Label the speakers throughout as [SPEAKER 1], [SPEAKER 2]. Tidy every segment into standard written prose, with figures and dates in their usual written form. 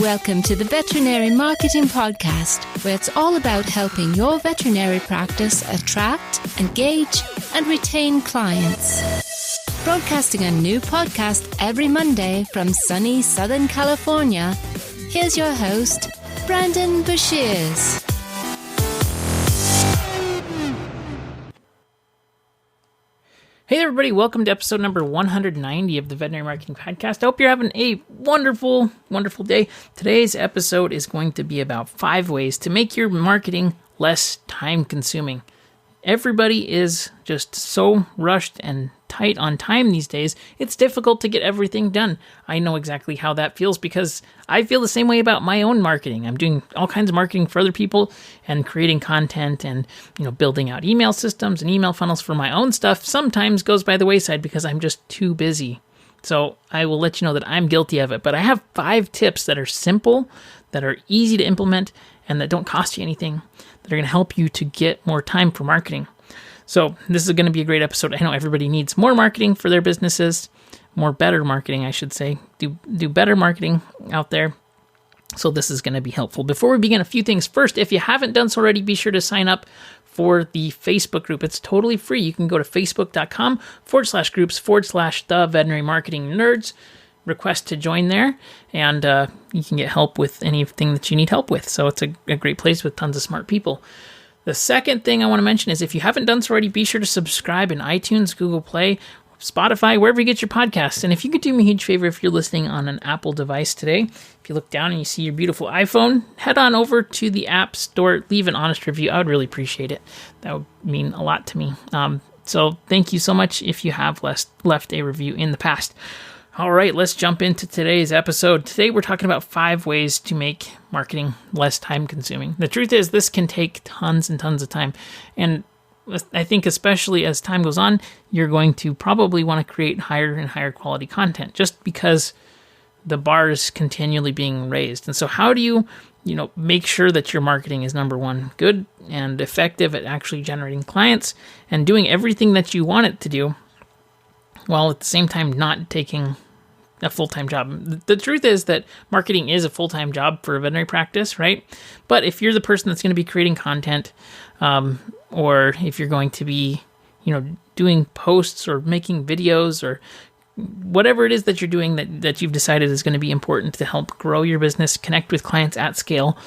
[SPEAKER 1] Welcome to the Veterinary Marketing Podcast, where it's all about helping your veterinary practice attract, engage, and retain clients. Broadcasting a new podcast every Monday from sunny Southern California, here's your host, Brandon Busier.
[SPEAKER 2] Hey there, everybody. Welcome to episode number 190 of the Veterinary Marketing Podcast. I hope you're having a wonderful, wonderful day. Today's episode is going to be about 5 ways to make your marketing less time-consuming. Everybody is just so rushed and tight on time these days, it's difficult to get everything done. I know exactly how that feels because I feel the same way about my own marketing. I'm doing all kinds of marketing for other people and creating content and, building out email systems and email funnels for my own stuff sometimes goes by the wayside because I'm just too busy. So I will let you know that I'm guilty of it, but I have 5 tips that are simple, that are easy to implement, and that don't cost you anything, that are going to help you to get more time for marketing. So this is going to be a great episode. I know everybody needs more marketing for their businesses, better marketing, I should say. Do better marketing out there. So this is going to be helpful. Before we begin, a few things. First, if you haven't done so already, be sure to sign up for the Facebook group. It's totally free. You can go to facebook.com/groups/the veterinary marketing nerds. Request to join there, and you can get help with anything that you need help with. So it's a great place with tons of smart people. The second thing I want to mention is if you haven't done so already, be sure to subscribe in iTunes, Google Play, Spotify, wherever you get your podcasts. And if you could do me a huge favor, if you're listening on an Apple device today, if you look down and you see your beautiful iPhone, head on over to the App Store, leave an honest review. I would really appreciate it. That would mean a lot to me. So thank you so much if you have left a review in the past. All right, let's jump into today's episode. Today, we're talking about 5 ways to make marketing less time-consuming. The truth is, this can take tons and tons of time. And I think especially as time goes on, you're going to probably want to create higher and higher quality content just because the bar is continually being raised. And so how do you make sure that your marketing is, number one, good and effective at actually generating clients and doing everything that you want it to do, while at the same time not taking a full-time job. The truth is that marketing is a full-time job for a veterinary practice, right? But if you're the person that's going to be creating content, or if you're going to be, doing posts or making videos or whatever it is that you're doing that you've decided is going to be important to help grow your business, connect with clients at scale,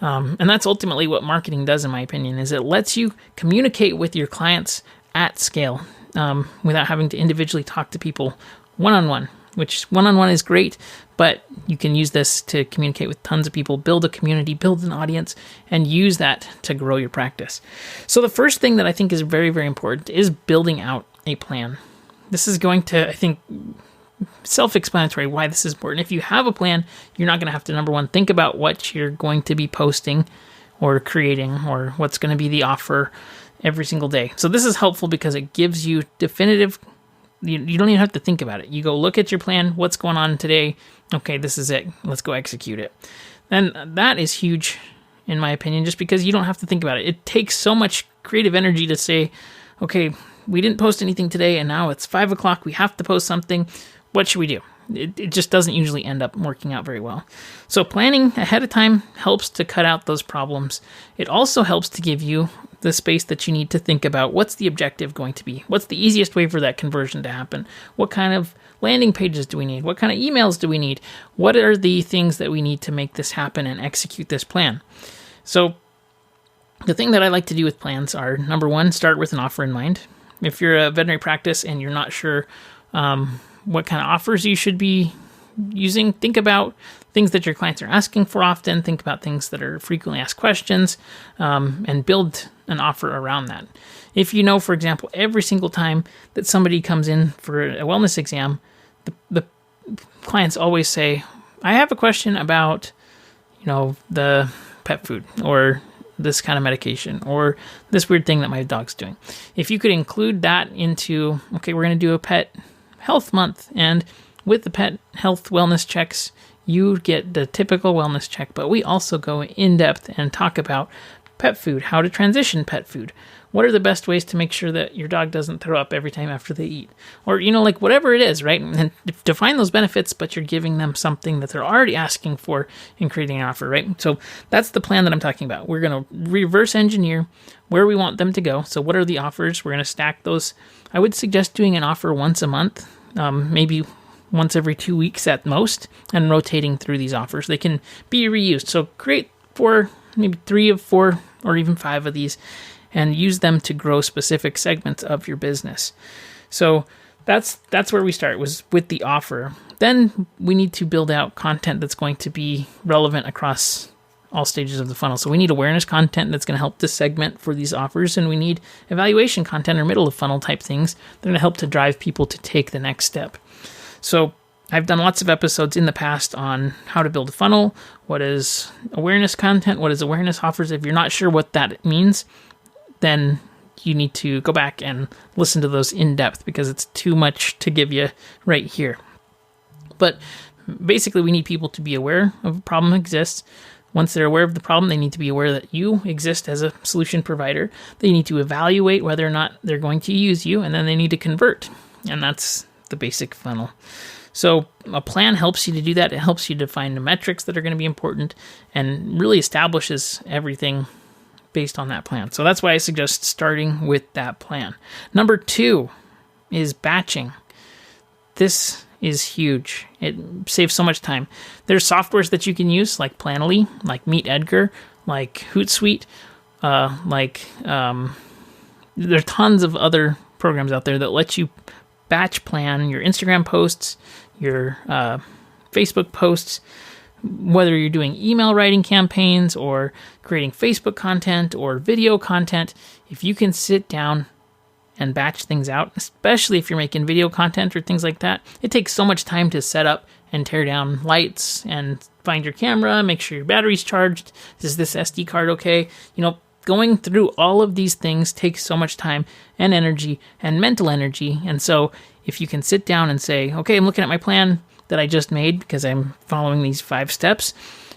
[SPEAKER 2] and that's ultimately what marketing does, in my opinion, is it lets you communicate with your clients at scale, without having to individually talk to people one-on-one, which one-on-one is great, but you can use this to communicate with tons of people, build a community, build an audience, and use that to grow your practice. So the first thing that I think is very, very important is building out a plan. This is going to, I think, self-explanatory why this is important. If you have a plan, you're not going to have to, number one, think about what you're going to be posting or creating or what's going to be the offer every single day. So this is helpful because it gives you definitive, you don't even have to think about it. You go look at your plan, what's going on today. Okay, this is it. Let's go execute it. And that is huge, in my opinion, just because you don't have to think about it. It takes so much creative energy to say, okay, we didn't post anything today and now it's 5 o'clock. We have to post something. What should we do? It just doesn't usually end up working out very well. So planning ahead of time helps to cut out those problems. It also helps to give you the space that you need to think about what's the objective going to be? What's the easiest way for that conversion to happen? What kind of landing pages do we need? What kind of emails do we need? What are the things that we need to make this happen and execute this plan? So the thing that I like to do with plans are, number one, start with an offer in mind. If you're a veterinary practice and you're not sure what kind of offers you should be using, think about things that your clients are asking for often, think about things that are frequently asked questions, and build an offer around that. If you know, for example, every single time that somebody comes in for a wellness exam, the clients always say, I have a question about, the pet food or this kind of medication or this weird thing that my dog's doing. If you could include that into, okay, we're going to do a pet health month, and with the pet health wellness checks, you get the typical wellness check, but we also go in depth and talk about pet food, how to transition pet food. What are the best ways to make sure that your dog doesn't throw up every time after they eat? Or, like whatever it is, right? And define those benefits, but you're giving them something that they're already asking for in creating an offer, right? So that's the plan that I'm talking about. We're going to reverse engineer where we want them to go. So what are the offers? We're going to stack those. I would suggest doing an offer once a month, maybe once every 2 weeks at most, and rotating through these offers. They can be reused. So create 4, maybe 3 of 4, or even 5 of these, and use them to grow specific segments of your business. So that's where we start, was with the offer. Then we need to build out content that's going to be relevant across all stages of the funnel. So we need awareness content that's going to help to segment for these offers, and we need evaluation content or middle of funnel type things that are going to help to drive people to take the next step. So I've done lots of episodes in the past on how to build a funnel, what is awareness content, what is awareness offers. If you're not sure what that means, then you need to go back and listen to those in depth, because it's too much to give you right here. But basically, we need people to be aware of a problem exists. Once they're aware of the problem, they need to be aware that you exist as a solution provider. They need to evaluate whether or not they're going to use you, and then they need to convert. And that's the basic funnel. So a plan helps you to do that. It helps you define the metrics that are going to be important and really establishes everything based on that plan. So that's why I suggest starting with that plan. Number 2 is batching. This is huge. It saves so much time. There's softwares that you can use, like Planoly, like Meet Edgar, like Hootsuite, there are tons of other programs out there that let you batch plan your Instagram posts, your Facebook posts, whether you're doing email writing campaigns or creating Facebook content or video content. If you can sit down and batch things out, especially if you're making video content or things like that, it takes so much time to set up and tear down lights and find your camera, make sure your battery's charged. Is this SD card okay? Going through all of these things takes so much time and energy and mental energy. And so if you can sit down and say, okay, I'm looking at my plan that I just made because I'm following these 5 steps,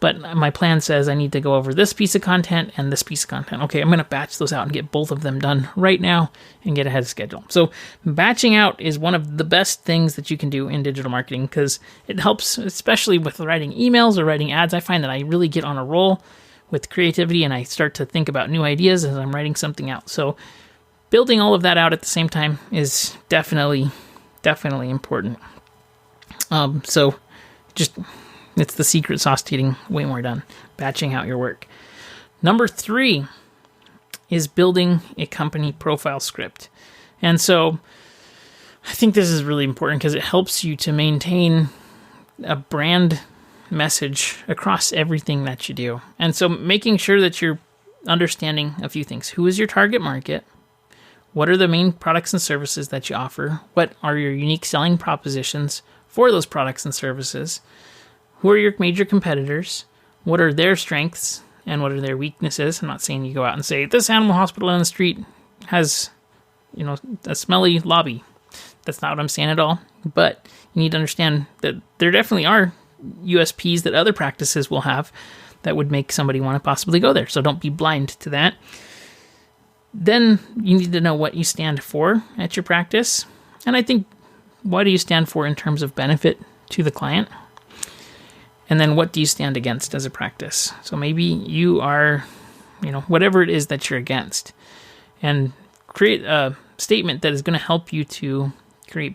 [SPEAKER 2] but my plan says I need to go over this piece of content and this piece of content. Okay, I'm going to batch those out and get both of them done right now and get ahead of schedule. So batching out is one of the best things that you can do in digital marketing, because it helps, especially with writing emails or writing ads. I find that I really get on a roll with creativity and I start to think about new ideas as I'm writing something out. So building all of that out at the same time is definitely important. It's the secret sauce to getting way more done, batching out your work. Number 3 is building a company profile script. And so I think this is really important because it helps you to maintain a brand message across everything that you do. And so making sure that you're understanding a few things. Who is your target market? What are the main products and services that you offer? What are your unique selling propositions for those products and services? Who are your major competitors? What are their strengths and what are their weaknesses? I'm not saying you go out and say, this animal hospital on the street has, a smelly lobby. That's not what I'm saying at all. But you need to understand that there definitely are USPs that other practices will have that would make somebody want to possibly go there. So don't be blind to that. Then you need to know what you stand for at your practice. And I think, what do you stand for in terms of benefit to the client? And then what do you stand against as a practice? So maybe you are, whatever it is that you're against. And create a statement that is going to help you to create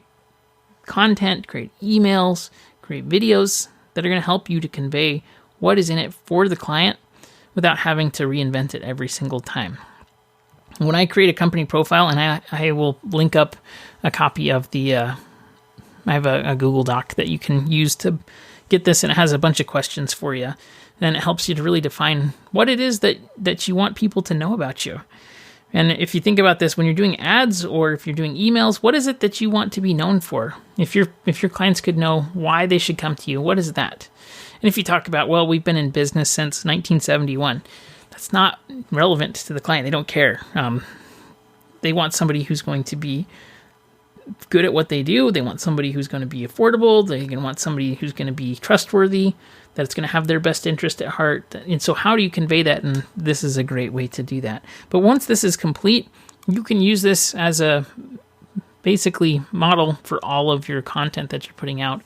[SPEAKER 2] content, create emails, create videos that are going to help you to convey what is in it for the client without having to reinvent it every single time. When I create a company profile, and I will link up a copy of I have a Google Doc that you can use to get this, and it has a bunch of questions for you. Then it helps you to really define what it is that you want people to know about you. And if you think about this, when you're doing ads or if you're doing emails, what is it that you want to be known for? If your clients could know why they should come to you, what is that? And if you talk about, well, we've been in business since 1971, that's not relevant to the client. They don't care. They want somebody who's going to be good at what they do. They want somebody who's going to be affordable. They're going to want somebody who's going to be trustworthy, that it's going to have their best interest at heart. And so how do you convey that? And this is a great way to do that. But once this is complete, you can use this as a basically model for all of your content that you're putting out.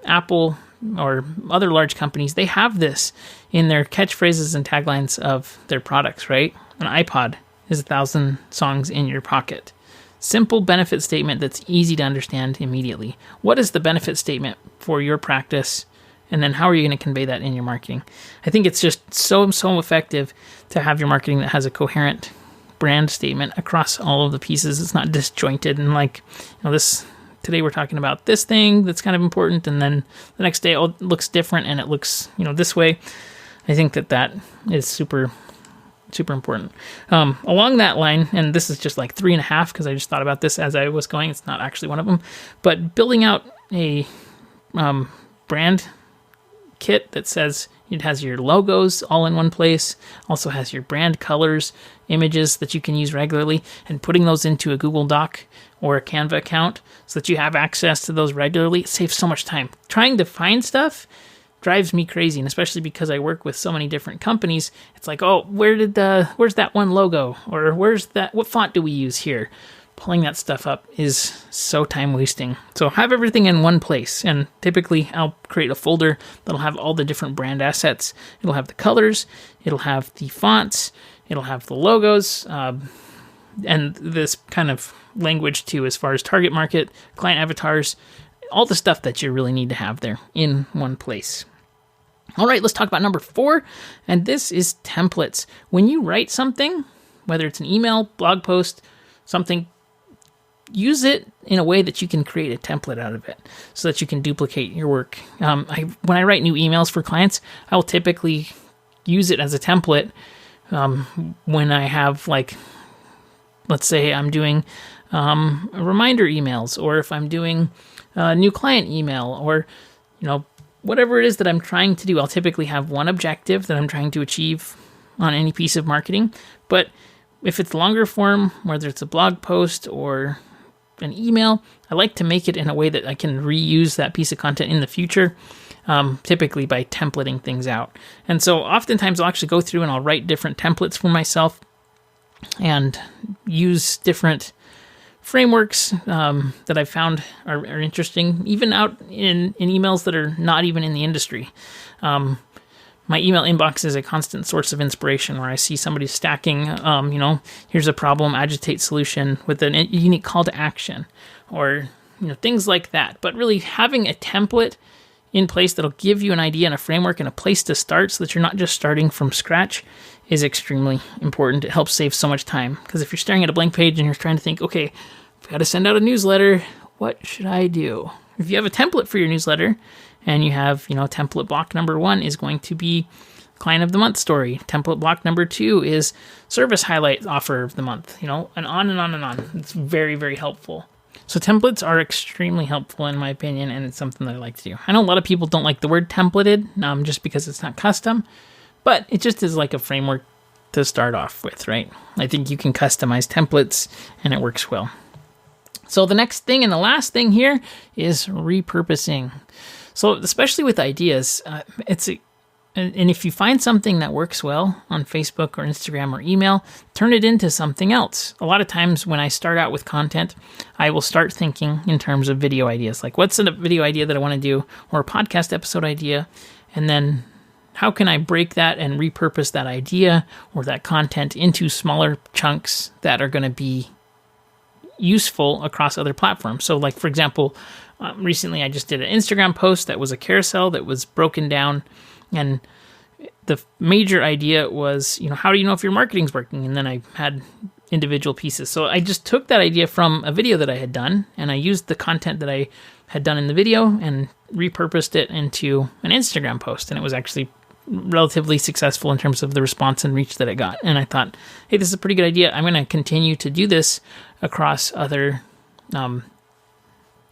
[SPEAKER 2] Apple or other large companies, they have this in their catchphrases and taglines of their products, right? An iPod is 1,000 songs in your pocket. Simple benefit statement that's easy to understand immediately. What is the benefit statement for your practice? And then how are you going to convey that in your marketing? I think it's just so effective to have your marketing that has a coherent brand statement across all of the pieces. It's not disjointed and this. Today we're talking about this thing that's kind of important, and then the next day it looks different and it looks, this way. I think that is super important. Along that line, and this is just like 3.5 because I just thought about this as I was going. It's not actually one of them, but building out a brand kit that says it has your logos all in one place, also has your brand colors, images that you can use regularly, and putting those into a Google Doc or a Canva account so that you have access to those regularly. It saves so much time. Trying to find stuff drives me crazy, and especially because I work with so many different companies, it's like, oh, where's that one logo? Or what font do we use here? Pulling that stuff up is so time wasting. So have everything in one place, and typically I'll create a folder that'll have all the different brand assets. It'll have the colors, it'll have the fonts, it'll have the logos, and this kind of language too, as far as target market, client avatars, all the stuff that you really need to have there in one place. All right, let's talk about number 4, and this is templates. When you write something, whether it's an email, blog post, something, use it in a way that you can create a template out of it so that you can duplicate your work. When I write new emails for clients, I will typically use it as a template when I have, let's say I'm doing reminder emails, or if I'm doing a new client email, or whatever it is that I'm trying to do. I'll typically have one objective that I'm trying to achieve on any piece of marketing. But if it's longer form, whether it's a blog post or an email, I like to make it in a way that I can reuse that piece of content in the future, typically by templating things out. And so oftentimes I'll actually go through and I'll write different templates for myself and use different frameworks that I've found are interesting, even out in emails that are not even in the industry. My email inbox is a constant source of inspiration where I see somebody stacking, here's a problem, agitate solution with a unique call to action, or things like that. But really having a template in place that'll give you an idea and a framework and a place to start so that you're not just starting from scratch is extremely important. It helps save so much time, because if you're staring at a blank page and you're trying to think, okay, I've got to send out a newsletter, what should I do? If you have a template for your newsletter and you have, template block number 1 is going to be client of the month story. Template block number 2 is service highlight offer of the month, and on and on and on. It's very, very helpful. So templates are extremely helpful in my opinion, and it's something that I like to do. I know a lot of people don't like the word templated, just because it's not custom, but it just is like a framework to start off with, right? I think you can customize templates and it works well. So the next thing and the last thing here is repurposing. So especially with ideas, and if you find something that works well on Facebook or Instagram or email, turn it into something else. A lot of times when I start out with content, I will start thinking in terms of video ideas, like what's a video idea that I want to do, or a podcast episode idea, and then how can I break that and repurpose that idea or that content into smaller chunks that are going to be useful across other platforms. So like, for example, recently I just did an Instagram post that was a carousel that was broken down, and the major idea was, how do you know if your marketing's working? And then I had individual pieces. So I just took that idea from a video that I had done, and I used the content that I had done in the video and repurposed it into an Instagram post. And it was actually relatively successful in terms of the response and reach that it got. And I thought, hey, this is a pretty good idea. I'm going to continue to do this across other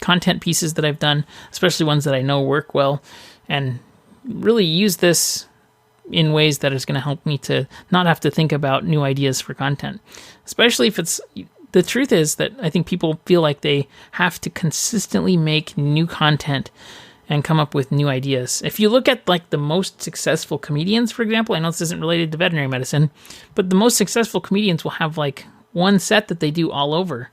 [SPEAKER 2] content pieces that I've done, especially ones that I know work well, and really use this in ways that is going to help me to not have to think about new ideas for content, especially if it's the truth is that I think people feel like they have to consistently make new content and come up with new ideas. If you look at like the most successful comedians, for example, I know this isn't related to veterinary medicine, but the most successful comedians will have like one set that they do all over,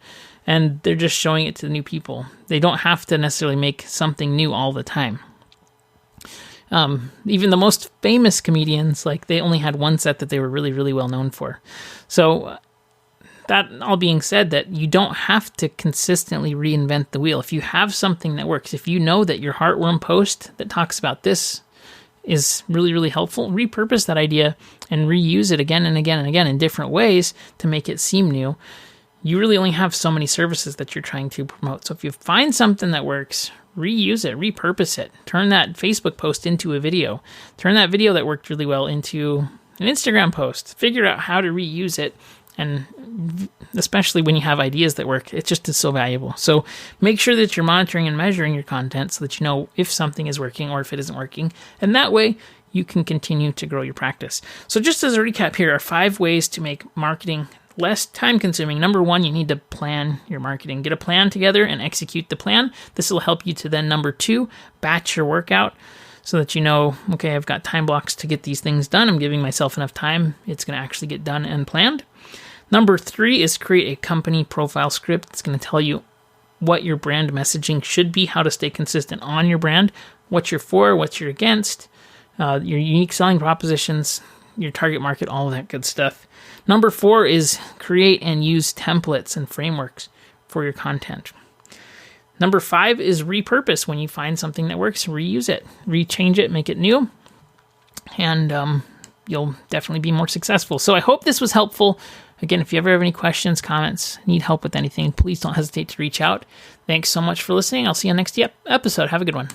[SPEAKER 2] and they're just showing it to the new people. They don't have to necessarily make something new all the time. Even the most famous comedians, like they only had one set that they were really, really well known for. So that all being said, that you don't have to consistently reinvent the wheel. If you have something that works, if you know that your heartworm post that talks about this is really, really helpful, repurpose that idea and reuse it again and again and again in different ways to make it seem new. You really only have so many services that you're trying to promote. So if you find something that works, reuse it, repurpose it. Turn that Facebook post into a video. Turn that video that worked really well into an Instagram post. Figure out how to reuse it. And especially when you have ideas that work, it just is so valuable. So make sure that you're monitoring and measuring your content so that you know if something is working or if it isn't working. And that way you can continue to grow your practice. So just as a recap, here are 5 ways to make marketing less time consuming. Number 1, you need to plan your marketing. Get a plan together and execute the plan. This will help you to then, number 2, batch your workout so that you know, okay, I've got time blocks to get these things done. I'm giving myself enough time. It's going to actually get done and planned. Number 3 is create a company profile script. It's going to tell you what your brand messaging should be, how to stay consistent on your brand, what you're for, what you're against, your unique selling propositions, your target market, all of that good stuff. Number 4 is create and use templates and frameworks for your content. Number 5 is repurpose. When you find something that works, reuse it, rechange it, make it new, and you'll definitely be more successful. So I hope this was helpful. Again, if you ever have any questions, comments, need help with anything, please don't hesitate to reach out. Thanks so much for listening. I'll see you on next episode. Have a good one.